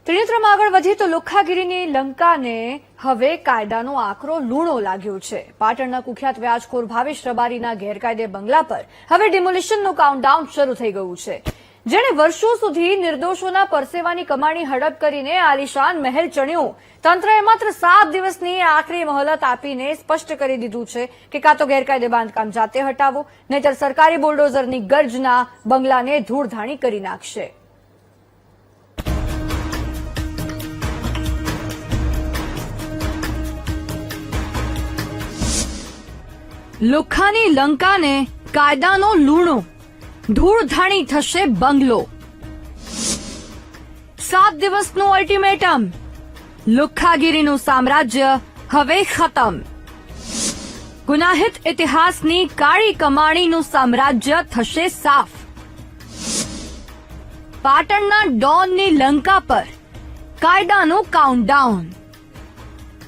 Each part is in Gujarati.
ત્રિનેત્રમાં આગળ વધી તો લુખ્ખાગીરીની લંકાને હવે કાયદાનો આકરો લૂણો લાગ્યો છે। પાટણના કુખ્યાત વ્યાજખોર ભાવેશ રબારીના ગેરકાયદે બંગલા પર હવે ડિમોલિશનનું કાઉન્ટડાઉન શરૂ થઈ ગયું છે। જેણે વર્ષો સુધી નિર્દોષોના પરસેવાની કમાણી હડપ કરીને આલિશાન મહેલ ચણ્યો, તંત્રએ માત્ર 7 દિવસની આખરી મોહલત આપીને સ્પષ્ટ કરી દીધું છે કે કાં તો ગેરકાયદે બાંધકામ જાતે હટાવો, નહીતર સરકારી બુલડોઝરની ગર્જના બંગલાને ધૂળધાણી કરી નાખશે। લુખ્ખાની લંકાને કાયદાનો લૂણો, ધૂળધાણી થશે બંગલો। 7 દિવસનું અલ્ટિમેટમ, લુખ્ખાગીરીનું સામ્રાજ્ય હવે ખતમ। ગુનાહિત ઇતિહાસની કાળી કમાણીનું સામ્રાજ્ય થશે સાફ। પાટણના ડોનની લંકા પર કાયદાનું કાઉન્ટડાઉન।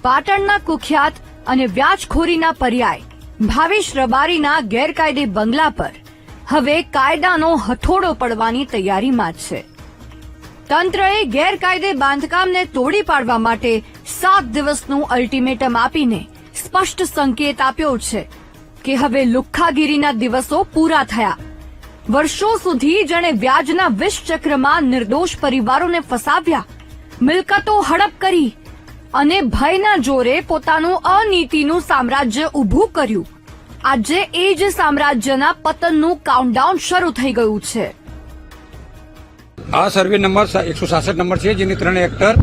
પાટણના કુખ્યાત અને વ્યાજખોરીના પર્યાય ભાવેશ રબારીના ગેરકાયદે બંગલા પર હવે કાયદાનો હથોડો પડવાની તૈયારીમાં છે। તંત્રએ ગેરકાયદે બાંધકામને તોડી પાડવા માટે 7 દિવસનું અલ્ટિમેટમ આપીને સ્પષ્ટ સંકેત આપ્યો છે કે હવે લુખ્ખાગીરીના દિવસો પૂરા થયા। વર્ષો સુધી જેણે વ્યાજના વિષચક્રમાં નિર્દોષ પરિવારોને ફસાવ્યા, મિલકતો હડપ કરી અને ભયના જોરે પોતાનું અનીતિનું સામ્રાજ્ય ઊભું કર્યું, આજે એ જ સામ્રાજ્યના પતનનું કાઉન્ટડાઉન શરૂ થઈ ગયું છે। આ સર્વે નંબર 166 નંબર છે, જેની 3 હેક્ટર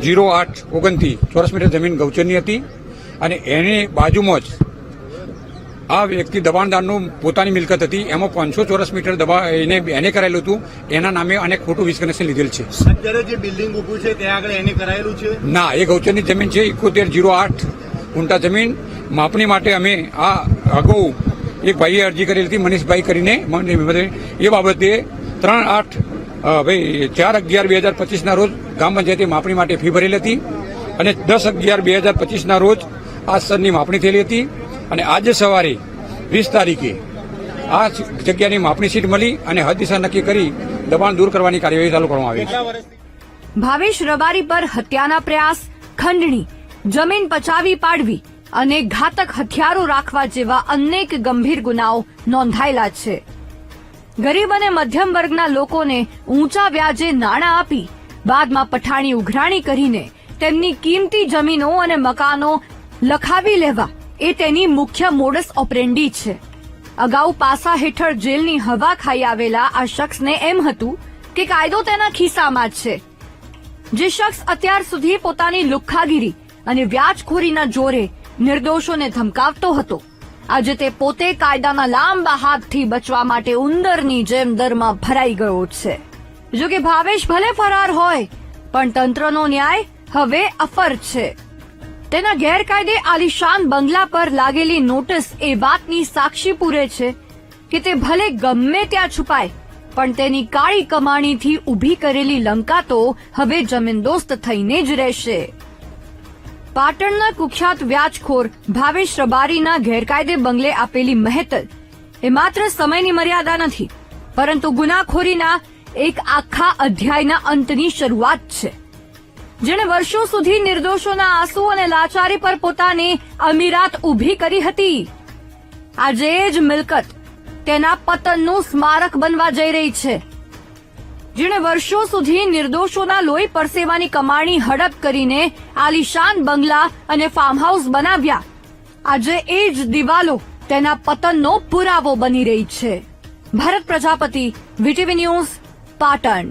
0829 ચોરસ મીટર જમીન ગૌચરની હતી અને એની બાજુમાં જ આ વ્યક્તિ દબાણદારનું પોતાની મિલકત હતી, એમાં 500 ચોરસ મીટર એને કરાયેલું હતું, એના નામે અનેક ખોટું વીજ કનેક્શન લીધેલ છે। અત્યારે જે બિલ્ડિંગ ઊભું છે ત્યાં આગળ એને કરાયેલું છે? ના, એ ગૌચરની જમીન છે, 7108 ઊંટા જમીન માપણી માટે અમે આ અગાઉ એક ભાઈએ અરજી કરેલી હતી, મનીષભાઈ કરીને, એ બાબતે 4/11/2025 રોજ ગ્રામ પંચાયતે માપણી માટે ફી ભરેલી હતી અને 10/11/2025 રોજ આ સ્તરની માપણી થયેલી હતી અને આજે સવારે 20 તારીખે આ જગ્યાની માપણી સીટ મળી અને હદ દિશા નક્કી કરી દબાણ દૂર કરવાની કાર્યવાહી ચાલુ કરવામાં આવી છે। ભાવેશ રબારી પર હત્યાના પ્રયાસ, ખંડણી, જમીન પચાવી પાડવી અને ઘાતક હથિયારો રાખવા જેવા અનેક ગંભીર ગુનાઓ નોંધાયેલા છે। ગરીબ અને મધ્યમ વર્ગના લોકોને ઊંચા વ્યાજે નાણાં આપી બાદમાં પઠાણી ઉઘરાણી કરીને તેમની કિંમતી જમીનો અને મકાનો લખાવી લેવા એ તેની મુખ્ય મોડસ ઓપરેન્ડી છે। અગાઉ પાસા હેઠળ જેલની હવા ખાઈ આવેલા આ શખ્સને એમ હતું કે કાયદો તેના ખિસ્સામાં જ છે। જે શખ્સ અત્યાર સુધી પોતાની લુખ્ખાગીરી અને વ્યાજખોરીના જોરે નિર્દોષોને ધમકાવતો હતો, આજે તે પોતે કાયદાના લાંબા હાથથી બચવા માટે ઉંદરની જેમ દરમાં ભરાઈ ગયો છે। જો કે ભાવેશ ભલે ફરાર હોય, પણ તંત્રનો ન્યાય હવે અફર છે। તેના ગેરકાયદે આલિશાન બંગલા પર લાગેલી નોટિસ એ વાતની સાક્ષી પૂરે છે કે તે ભલે ગમે ત્યાં છુપાય, પણ તેની કાળી કમાણીથી ઊભી કરેલી લંકા તો હવે જમીનદોસ્ત થઈને જ રહેશે। પાટણના કુખ્યાત વ્યાજખોર ભાવેશ રબારીના ગેરકાયદે બંગલે આપેલી મહેતલ એ માત્ર સમયની મર્યાદા નથી, પરંતુ ગુનાખોરીના એક આખા અધ્યાયના અંતની શરૂઆત છે। જેણે વર્ષો સુધી નિર્દોષોના આંસુ અને લાચારી પર પોતાની અમીરાત ઊભી કરી હતી, આજે જ મિલકત તેના પતનનું સ્મારક બનવા જઈ રહી છે। જેણે વર્ષો સુધી નિર્દોષોના લોહી પરસેવાની કમાણી હડપ કરીને આલિશાન બંગલા અને ફાર્મ હાઉસ બનાવ્યા, આજે એ જ દિવાલો તેના પતનનો પુરાવો બની રહી છે। Bharat Prajapati, VTV news, Patan.